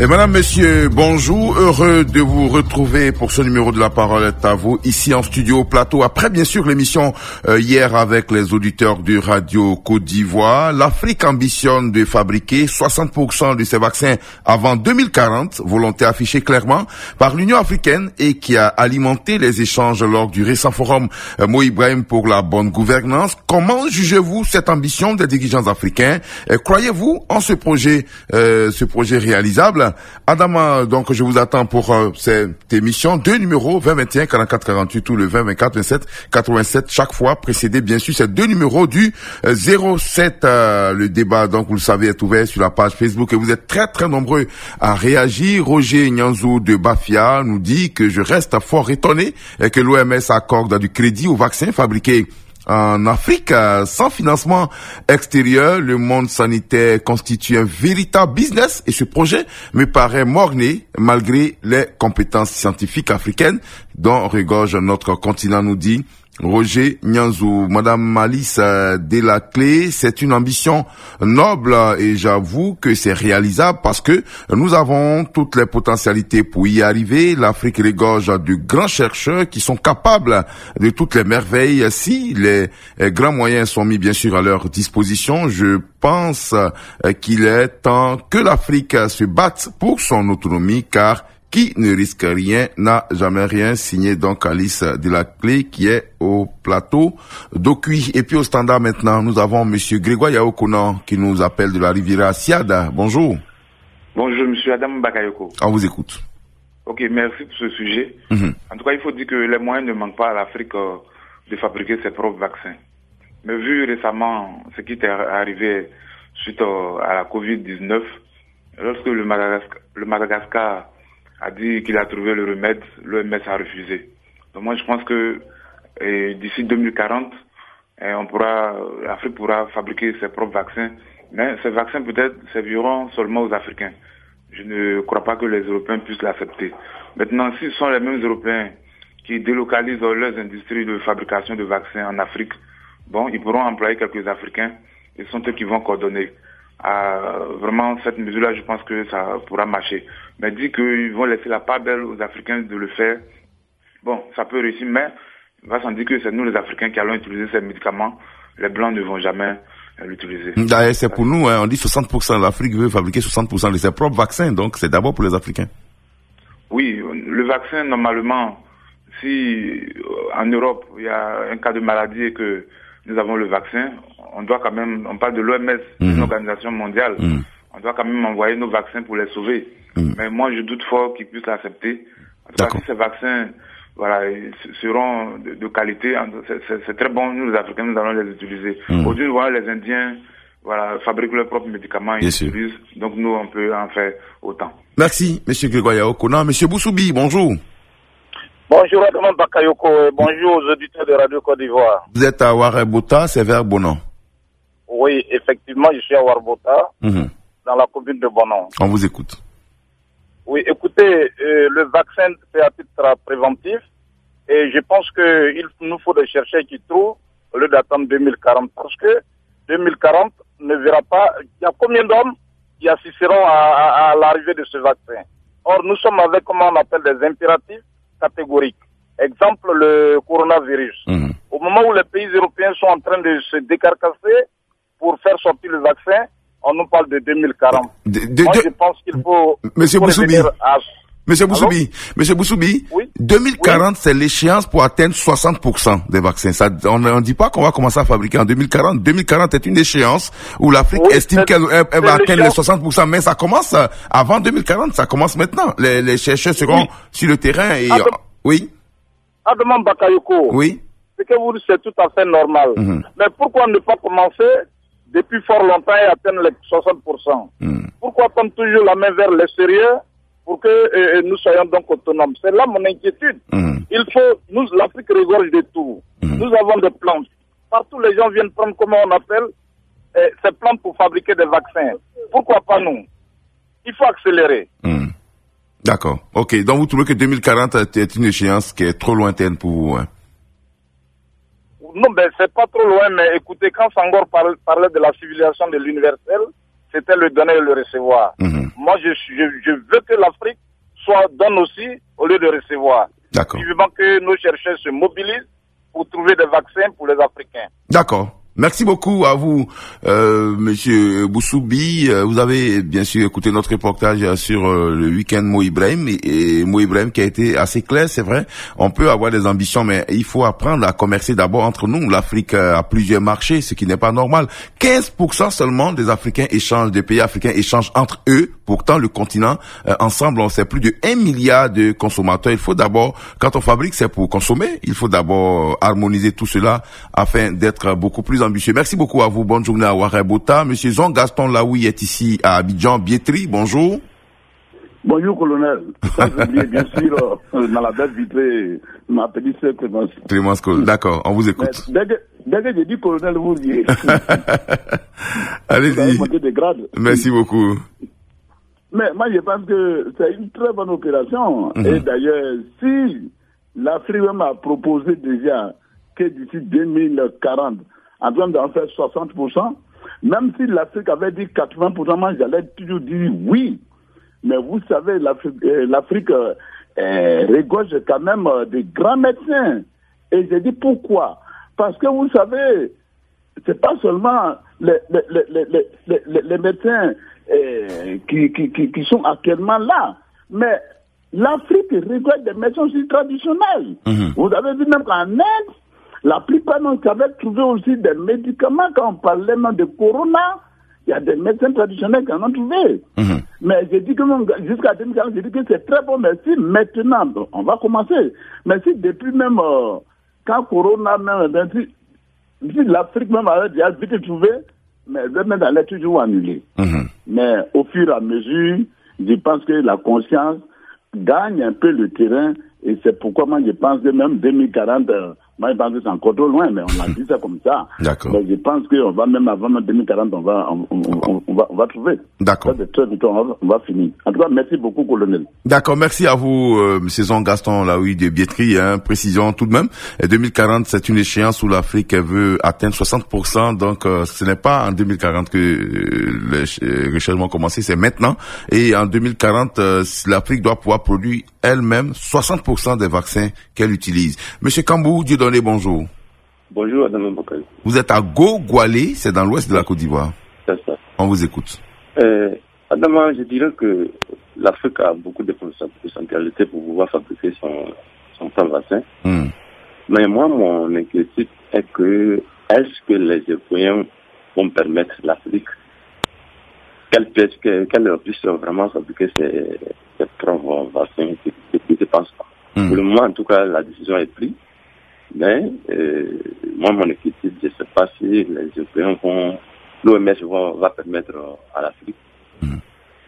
Et madame, monsieur, bonjour. Heureux de vous retrouver pour ce numéro de La Parole est à vous, ici en studio au plateau. Après, bien sûr, l'émission hier avec les auditeurs du Radio Côte d'Ivoire. L'Afrique ambitionne de fabriquer 60% de ses vaccins avant 2040, volonté affichée clairement par l'Union africaine et qui a alimenté les échanges lors du récent forum Mo Ibrahim pour la bonne gouvernance. Comment jugez-vous cette ambition des dirigeants africains? Croyez-vous en ce projet réalisable? Adama, donc je vous attends pour cette émission. 2 numéros, 20 21 44 48 ou le 20 24 27 87 chaque fois, précédé bien sûr ces 2 numéros du 07. Le débat, donc vous le savez, est ouvert sur la page Facebook et vous êtes très très nombreux à réagir. Roger Nyanzou de Bafia nous dit que je reste fort étonné que l'OMS accorde du crédit aux vaccins fabriqués en Afrique, sans financement extérieur. Le monde sanitaire constitue un véritable business et ce projet me paraît morné malgré les compétences scientifiques africaines dont regorge notre continent, nous dit Roger Nyanzou. Madame Malice Delaclé, c'est une ambition noble et j'avoue que c'est réalisable parce que nous avons toutes les potentialités pour y arriver. L'Afrique regorge de grands chercheurs qui sont capables de toutes les merveilles si les grands moyens sont mis bien sûr à leur disposition. Je pense qu'il est temps que l'Afrique se batte pour son autonomie car qui ne risque rien n'a jamais rien, signé donc Alice Delaclé qui est au plateau d'Okui. Et puis au standard maintenant, nous avons monsieur Grégoire Yaokonan qui nous appelle de la Riviera Siada. Bonjour. Bonjour monsieur Adam Bakayoko. On vous écoute. Ok, merci pour ce sujet. En tout cas, il faut dire que les moyens ne manquent pas à l'Afrique de fabriquer ses propres vaccins. Mais vu récemment ce qui est arrivé suite à la Covid-19, lorsque le Madagascar a dit qu'il a trouvé le remède, l'OMS a refusé. Donc moi je pense que d'ici 2040, l'Afrique pourra fabriquer ses propres vaccins, mais ces vaccins peut-être serviront seulement aux Africains. Je ne crois pas que les Européens puissent l'accepter. Maintenant, si ce sont les mêmes Européens qui délocalisent leurs industries de fabrication de vaccins en Afrique, bon, ils pourront employer quelques Africains et ce sont eux qui vont coordonner. Vraiment, cette mesure-là, je pense que ça pourra marcher. Mais dit qu'ils vont laisser la part belle aux Africains de le faire, bon, ça peut réussir, mais il va sans dire que c'est nous les Africains qui allons utiliser ces médicaments. Les Blancs ne vont jamais l'utiliser. D'ailleurs, c'est pour nous, on dit 60%, l'Afrique veut fabriquer 60% de ses propres vaccins, donc c'est d'abord pour les Africains. Oui, le vaccin, normalement, si en Europe, il y a un cas de maladie et que nous avons le vaccin, on doit quand même, on parle de l'OMS, une organisation mondiale, on doit quand même envoyer nos vaccins pour les sauver. Mais moi, je doute fort qu'ils puissent l'accepter. En tout cas, si ces vaccins, voilà, seront de qualité, c'est très bon. Nous, les Africains, nous allons les utiliser. Aujourd'hui, voilà, les Indiens, voilà, fabriquent leurs propres médicaments, ils utilisent. Donc, nous, on peut en faire autant. Merci, monsieur Grégoire Yaokonan. Monsieur Boussoubi, bonjour. Bonjour Adam Bakayoko et bonjour aux auditeurs de Radio Côte d'Ivoire. Vous êtes à Ouaré-Bota, c'est vers Bonan. Oui, effectivement, je suis à Ouaré-Bota, dans la commune de Bonan. On vous écoute. Oui, écoutez, le vaccin, c'est à titre préventif et je pense qu'il nous faut des chercheurs qui trouvent au lieu d'attendre 2040 parce que 2040 ne verra pas, il y a combien d'hommes qui assisteront à l'arrivée de ce vaccin. Or, nous sommes avec, comment on appelle, des impératifs catégoriques. Exemple, le coronavirus. Au moment où les pays européens sont en train de se décarcasser pour faire sortir le vaccin, on nous parle de 2040. Moi, je pense qu'il faut... Monsieur Boussoubi, oui? 2040, oui? C'est l'échéance pour atteindre 60% des vaccins. Ça, on ne dit pas qu'on va commencer à fabriquer en 2040. 2040 est une échéance où l'Afrique estime qu'elle va atteindre les 60%, mais ça commence avant 2040, ça commence maintenant. Les chercheurs seront sur le terrain et... Oui. Adam Bakayoko. Oui. Ce que vous dites, c'est tout à fait normal. Mais pourquoi ne pas commencer depuis fort longtemps et atteindre les 60%? Pourquoi tendre toujours la main vers l'extérieur pour que nous soyons donc autonomes? C'est là mon inquiétude. Il faut, nous, l'Afrique regorge de tout. Nous avons des plantes. Partout, les gens viennent prendre, comment on appelle, ces plantes pour fabriquer des vaccins. Pourquoi pas nous? Il faut accélérer. D'accord. Ok. Donc, vous trouvez que 2040 est une échéance qui est trop lointaine pour vous, hein? Non, ben, c'est pas trop loin, mais écoutez, quand Senghor parlait de la civilisation de l'universel, c'était le donner et le recevoir. Moi, je veux que l'Afrique donne aussi au lieu de recevoir. D'accord. Vivement que nos chercheurs se mobilisent pour trouver des vaccins pour les Africains. D'accord. Merci beaucoup à vous, Monsieur Boussoubi. Vous avez bien sûr écouté notre reportage sur le week-end Mo Ibrahim et Mo Ibrahim qui a été assez clair, c'est vrai. On peut avoir des ambitions, mais il faut apprendre à commercer d'abord entre nous. L'Afrique a plusieurs marchés, ce qui n'est pas normal. 15% seulement des Africains échangent, des pays africains échangent entre eux. Pourtant, le continent, ensemble, on sait plus de 1 milliard de consommateurs. Il faut d'abord, quand on fabrique, c'est pour consommer. Il faut d'abord harmoniser tout cela afin d'être beaucoup plus ambitieux. Merci beaucoup à vous. Bonne journée à Ouaré-Bota. Monsieur Jean-Gaston Laoui est ici à Abidjan, Biétri. Bonjour. Bonjour, colonel. Bien sûr, dans la belle vitrée, ma petite sœur Clémence. Clémence Cole, d'accord, on vous écoute. Dès que j'ai dit colonel, vous dites. Allez-y. Merci oui. beaucoup. Mais moi, je pense que c'est une très bonne opération. Et d'ailleurs, si l'Afrique même a proposé déjà que d'ici 2040, en train d'en faire 60%, même si l'Afrique avait dit 80%, moi, j'allais toujours dire oui. Mais vous savez, l'Afrique regorge quand même de grands médecins. Et je dis pourquoi? Parce que vous savez, c'est pas seulement les médecins qui sont actuellement là, mais l'Afrique regorge des médecins aussi traditionnels. Vous avez vu même qu'en Inde, la plupart d'entre eux avaient trouvé aussi des médicaments. Quand on parlait même de Corona, il y a des médecins traditionnels qui en ont trouvé. Mais j'ai dit que jusqu'à 2040, j'ai dit que c'est très bon. Mais si maintenant, on va commencer. Mais si depuis même, quand Corona, même, si l'Afrique même avait déjà vite trouvé, mais le même allait toujours annuler. Mais au fur et à mesure, je pense que la conscience gagne un peu le terrain. Et c'est pourquoi moi je pense que même 2040, moi je pense que c'est encore trop loin, mais on a dit ça comme ça. D'accord. Mais je pense qu'on va même avant 2040, on va trouver. D'accord. Ça, c'est très vite, on va finir. En tout cas, merci beaucoup, colonel. D'accord, merci à vous, monsieur Jean-Gaston Laoui de Biétri. Précision tout de même. 2040, c'est une échéance où l'Afrique veut atteindre 60%. Donc, ce n'est pas en 2040 que le recherchement commencé, c'est maintenant. Et en 2040, l'Afrique doit pouvoir produire elle-même 60% des vaccins qu'elle utilise. Monsieur Kambou Dieudonné, bonjour. Bonjour, Adam Mbokali. Vous êtes à Gogoualé, c'est dans l'ouest de la Côte d'Ivoire. C'est ça. On vous écoute. Adam, je dirais que l'Afrique a beaucoup de potentialités pour pouvoir fabriquer son propre vaccin. Mais moi, mon inquiétude est que, est-ce que les Européens vont permettre l'Afrique qu'elle puisse vraiment fabriquer ses propres vaccins? Je ne pense pas. Pour le moment, en tout cas, la décision est prise. Mais moi, mon inquiétude, je ne sais pas si les Européens l'OMS va permettre à l'Afrique.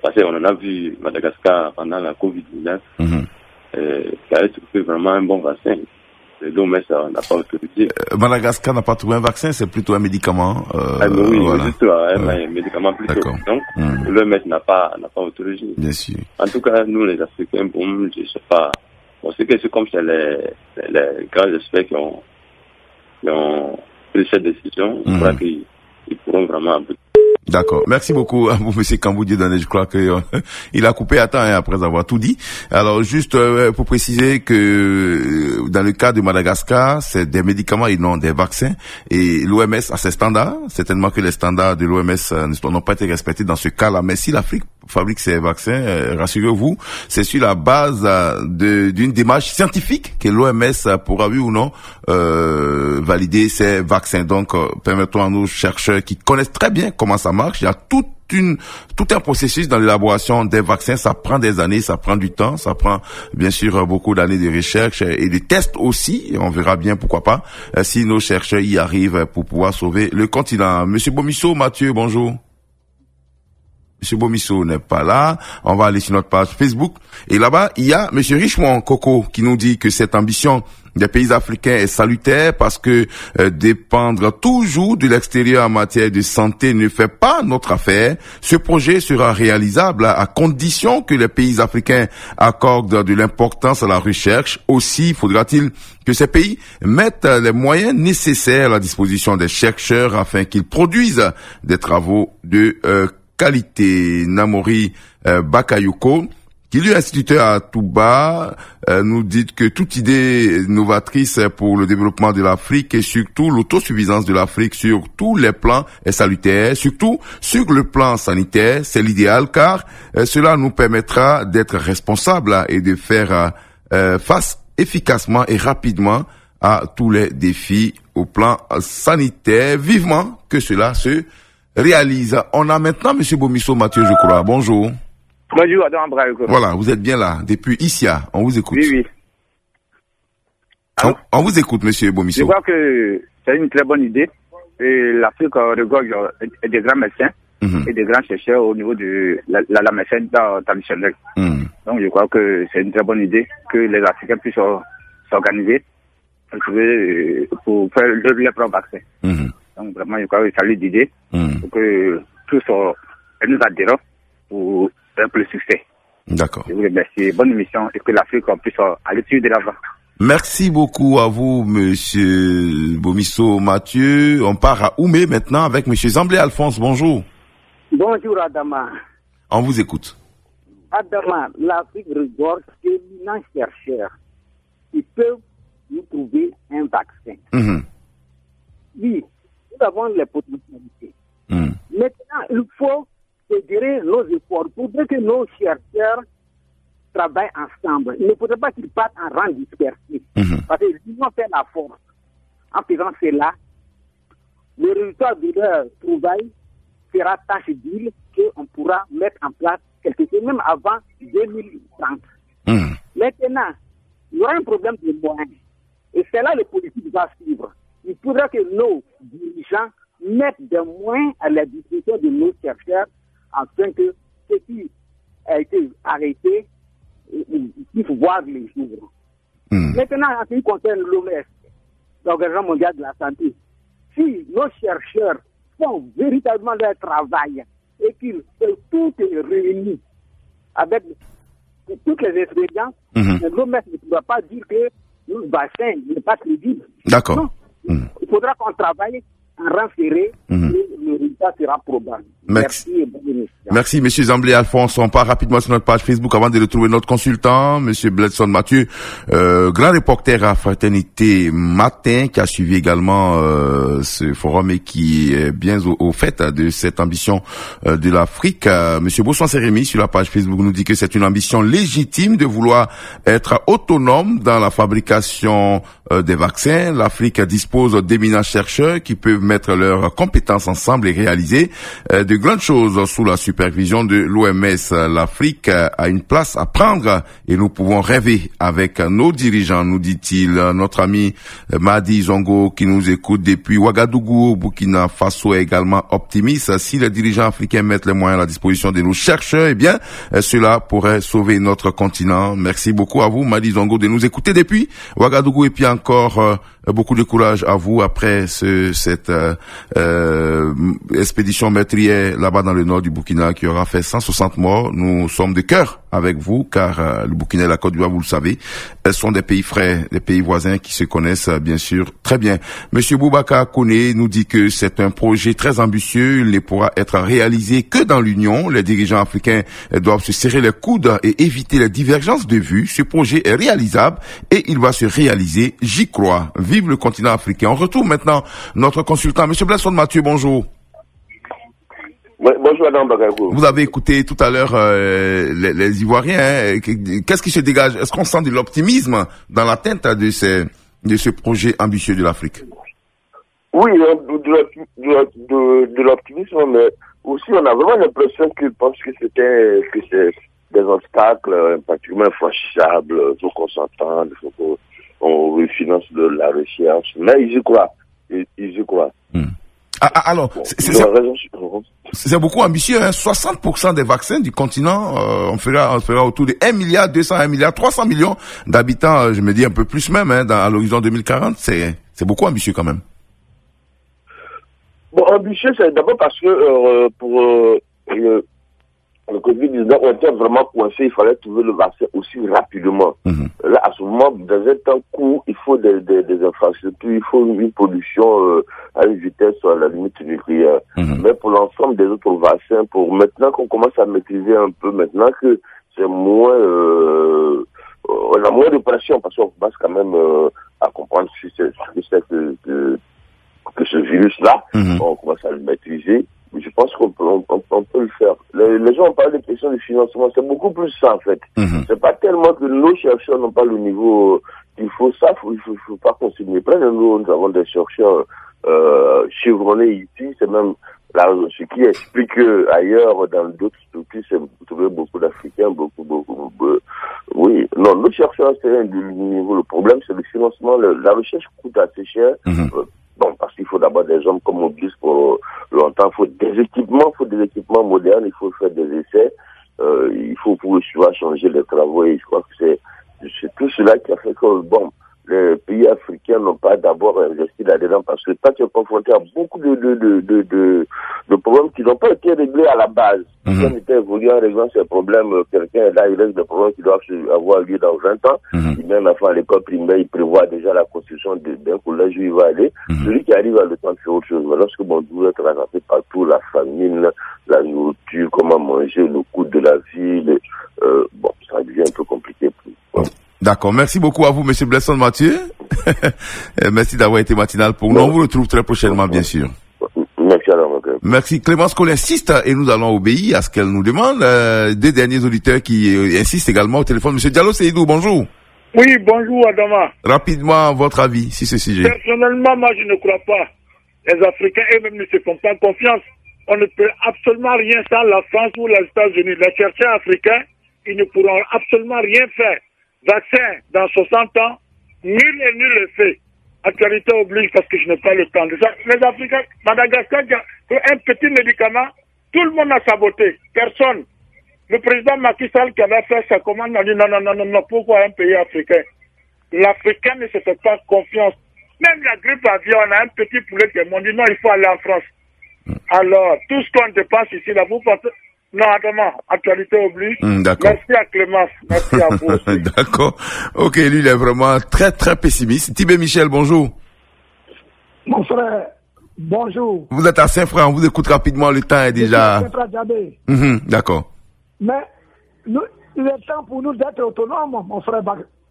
Parce qu'on en a vu Madagascar pendant la COVID-19, qui a trouvé vraiment un bon vaccin. L'OMS n'a pas autorisé. Madagascar n'a pas trouvé un vaccin, c'est plutôt un médicament. Oui, voilà. c'est un médicament plutôt. D'accord. Donc, l'OMS n'a pas autorisé. Bien sûr. En tout cas, nous, les Africains, bon, je ne sais pas. On sait que c'est comme c'est les grands experts qui ont pris cette décision. Je crois qu'ils pourront vraiment. D'accord. Merci beaucoup à vous, monsieur Kambou Dieudonné. Je crois que il a coupé à temps après avoir tout dit. Alors, juste pour préciser que dans le cas de Madagascar, c'est des médicaments et non des vaccins. Et l'OMS a ses standards. Certainement que les standards de l'OMS n'ont pas été respectés dans ce cas-là. Mais si l'Afrique fabrique ses vaccins, rassurez-vous, c'est sur la base d'une démarche scientifique que l'OMS pourra, oui ou non, valider ces vaccins. Donc, permettons à nos chercheurs qui connaissent très bien comment ça marche. Il y a tout un processus dans l'élaboration des vaccins. Ça prend des années, ça prend du temps, ça prend bien sûr beaucoup d'années de recherche et de tests aussi. Et on verra bien pourquoi pas si nos chercheurs y arrivent pour pouvoir sauver le continent. Monsieur Bomisso, Mathieu, bonjour. Monsieur Bomisso n'est pas là. On va aller sur notre page Facebook. Et là-bas, il y a Monsieur Richemont Coco qui nous dit que cette ambition des pays africains est salutaire parce que dépendre toujours de l'extérieur en matière de santé ne fait pas notre affaire. Ce projet sera réalisable à condition que les pays africains accordent de l'importance à la recherche. Aussi, faudra-t-il que ces pays mettent les moyens nécessaires à la disposition des chercheurs afin qu'ils produisent des travaux de qualité, Namori Bakayoko, qui lui est instituteur à Touba, nous dit que toute idée novatrice pour le développement de l'Afrique et surtout l'autosuffisance de l'Afrique sur tous les plans est salutaire, surtout sur le plan sanitaire, c'est l'idéal car cela nous permettra d'être responsables et de faire face efficacement et rapidement à tous les défis au plan sanitaire. Vivement que cela se réalise. On a maintenant Monsieur Bomisso Mathieu, je crois. Bonjour. Bonjour, Adam Braille. Voilà, vous êtes bien là, depuis Issia, on vous écoute. Oui. On vous écoute, Monsieur Bomisso. Je crois que c'est une très bonne idée. Et l'Afrique regorge des grands médecins et des grands chercheurs au niveau de la médecine traditionnelle. Donc je crois que c'est une très bonne idée que les Africains puissent s'organiser pour faire leur propre vaccin. Donc vraiment, je crois que c'est l'idée pour que tous nous adhérons pour un peu le succès. D'accord. Je vous remercie. Bonne émission et que l'Afrique puisse aller sur de l'avant. Merci beaucoup à vous, Monsieur Bomisso Mathieu. On part à Oumé maintenant avec Monsieur Zamblé Alphonse. Bonjour. Bonjour Adama. On vous écoute. Adama, l'Afrique regorge d'éminents chercheurs qui peuvent nous trouver un vaccin. Oui, nous avons les potentialités. Maintenant, il faut fédérer nos efforts pour que nos chercheurs travaillent ensemble. Il ne faudrait pas qu'ils partent en rang dispersé. Parce que l'union fait la force. En faisant cela, le résultat de leur travail sera tangible qu'on pourra mettre en place quelque chose, même avant 2030. Maintenant, il y aura un problème de moyens. Et c'est là que les politiques doivent suivre. Il faudra que nos dirigeants mettent des moyens à la disposition de nos chercheurs afin que ce qui a été arrêté puisse voir les jours. Maintenant, en ce qui concerne l'OMS, l'Organisation mondiale de la santé, si nos chercheurs font véritablement leur travail et qu'ils tout est réuni avec toutes les expériences, l'OMS ne pourra pas dire que le vaccin n'est pas crédible. D'accord. Il faudra qu'on travaille en rang serré et le résultat sera probable. Merci et bonne émission. Merci, Monsieur Zamblé Alphonse. On part rapidement sur notre page Facebook avant de retrouver notre consultant, Monsieur Bledson Mathieu, grand reporter à Fraternité Matin, qui a suivi également ce forum et qui est bien au fait de cette ambition de l'Afrique. Monsieur Bosson Sérémy sur la page Facebook nous dit que c'est une ambition légitime de vouloir être autonome dans la fabrication des vaccins. L'Afrique dispose d'éminents chercheurs qui peuvent mettre leurs compétences ensemble et réaliser de grandes choses sous la supervision de l'OMS. L'Afrique a une place à prendre et nous pouvons rêver avec nos dirigeants, nous dit-il. Notre ami Madi Zongo qui nous écoute depuis Ouagadougou, Burkina Faso, est également optimiste. Si les dirigeants africains mettent les moyens à la disposition de nos chercheurs, eh bien, cela pourrait sauver notre continent. Merci beaucoup à vous, Madi Zongo, de nous écouter depuis Ouagadougou et puis encore beaucoup de courage à vous après cette expédition meurtrière là-bas dans le nord du Burkina qui aura fait 160 morts. Nous sommes de cœur avec vous car le Burkina et la Côte d'Ivoire, vous le savez, elles sont des pays frères, des pays voisins qui se connaissent bien sûr très bien. Monsieur Boubacar Koné nous dit que c'est un projet très ambitieux, il ne pourra être réalisé que dans l'Union. Les dirigeants africains doivent se serrer les coudes et éviter les divergences de vues. Ce projet est réalisable et il va se réaliser, j'y crois. Vive le continent africain. On retrouve maintenant notre consultant, Monsieur Bledson Mathieu, bonjour. Bonjour Adam Bagagou. Vous avez écouté tout à l'heure les Ivoiriens. Qu'est-ce qui se dégage? Est-ce qu'on sent de l'optimisme dans l'atteinte de ce projet ambitieux de l'Afrique? Oui, de l'optimisme, mais aussi on a vraiment l'impression qu'ils pensent que c'est des obstacles particulièrement infranchissables, faut qu'on s'entende, faut qu'on refinance de la recherche, mais ils y croient. Ils y croient. Alors, c'est beaucoup ambitieux, hein. 60% des vaccins du continent, on fera autour de 1 milliard 200, 1 milliard 300 millions d'habitants, je me dis un peu plus même, hein, à l'horizon 2040, c'est beaucoup ambitieux quand même. Bon, ambitieux, c'est d'abord parce que le Covid-19, on était vraiment coincé, il fallait trouver le vaccin aussi rapidement. Là, à ce moment, dans un temps court, il faut des infrastructures, il faut une production à une vitesse à la limite nucléaire. Mais pour l'ensemble des autres vaccins, pour maintenant qu'on commence à maîtriser un peu, maintenant que c'est moins, on a moins de pression, parce qu'on commence quand même à comprendre ce que ce virus-là, on commence à le maîtriser. Je pense qu'on peut le faire. Les gens ont parlé des questions de financement, c'est beaucoup plus ça en fait. C'est pas tellement que nos chercheurs n'ont pas le niveau qu'il faut, ça, il faut pas continuer. Nous avons des chercheurs chevronnés ici, c'est même là, ce qui explique que ailleurs, dans d'autres structures, c'est trouver beaucoup d'Africains, oui. Non, nos chercheurs, c'est un niveau. Le problème, c'est le financement. La recherche coûte assez cher. Bon, parce qu'il faut d'abord des hommes comme on dit pour longtemps. Il faut des équipements modernes, il faut faire des essais. Il faut pouvoir changer les travaux et je crois que c'est tout cela qui a fait que, bon, les pays africains n'ont pas d'abord investi là-dedans parce que quand tu es confronté à beaucoup de problèmes qui n'ont pas été réglés à la base. Si on était évolué en réglant ces problèmes, quelqu'un là, il règle des problèmes qui doivent avoir lieu dans 20 ans. Il met un enfant à l'école primaire, il prévoit déjà la construction d'un collège où il va aller. Celui qui arrive à le temps de faire autre chose. Mais lorsque bon, vous êtes rattrapé partout, la famine, la nourriture, comment manger, le coût de la vie, bon, ça devient un peu compliqué. D'accord. Merci beaucoup à vous, Monsieur Blesson Mathieu. Merci d'avoir été matinal pour nous. On vous retrouve très prochainement, bien sûr. Merci à vous. Merci. Clémence Cole insiste et nous allons obéir à ce qu'elle nous demande. Des derniers auditeurs qui insistent également au téléphone. Monsieur Diallo Seydou, bonjour. Oui, bonjour Adama. Rapidement, votre avis sur ce sujet. Personnellement, moi, je ne crois pas. Les Africains eux-mêmes ne se font pas confiance. On ne peut absolument rien sans la France ou les États-Unis. Les chercheurs africains, ils ne pourront absolument rien faire. Vaccin dans 60 ans, nul le fait. Actualité oblige parce que je n'ai pas le temps de ça. Les Africains, Madagascar, un petit médicament, tout le monde a saboté. Personne. Le président Macky Sall qui avait fait sa commande a dit non, pourquoi un pays africain? L'Africain ne se fait pas confiance. Même la grippe aviaire, on a un petit poulet qui m'a dit non, il faut aller en France. Alors, tout ce qu'on dépense ici, là, vous pensez... Non, attends, actualité oblige. D'accord. Merci à Clémence. Merci à vous aussi. D'accord. Ok, lui, il est vraiment très, très pessimiste. Tibé Michel, bonjour. Mon frère, bonjour. Vous êtes à Saint-Franc, on vous écoute rapidement, le temps est déjà... D'accord. Mais, il est temps pour nous d'être autonomes, mon frère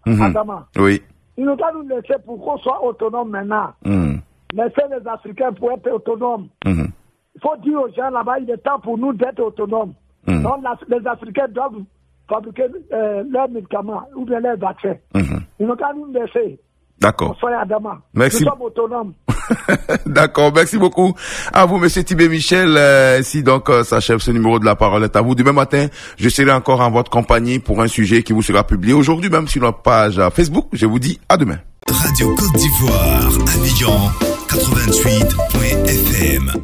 Adama. Oui. Il nous doit nous laisser pour qu'on soit autonomes maintenant. Laissez les Africains pour être autonomes. Il faut dire aux gens là-bas, il est temps pour nous d'être autonomes. Donc, les Africains doivent fabriquer leurs médicaments ou bien leurs vaccins. Ils n'ont qu'à nous laisser. D'accord. Adama. Merci. Nous sommes autonomes. D'accord, merci beaucoup. À vous, Monsieur Tibé Michel. Si donc s'achève ce numéro de La Parole est à vous. Demain matin, je serai encore en votre compagnie pour un sujet qui vous sera publié aujourd'hui même sur notre page Facebook. Je vous dis à demain. Radio Côte d'Ivoire, Abidjan 88.fm.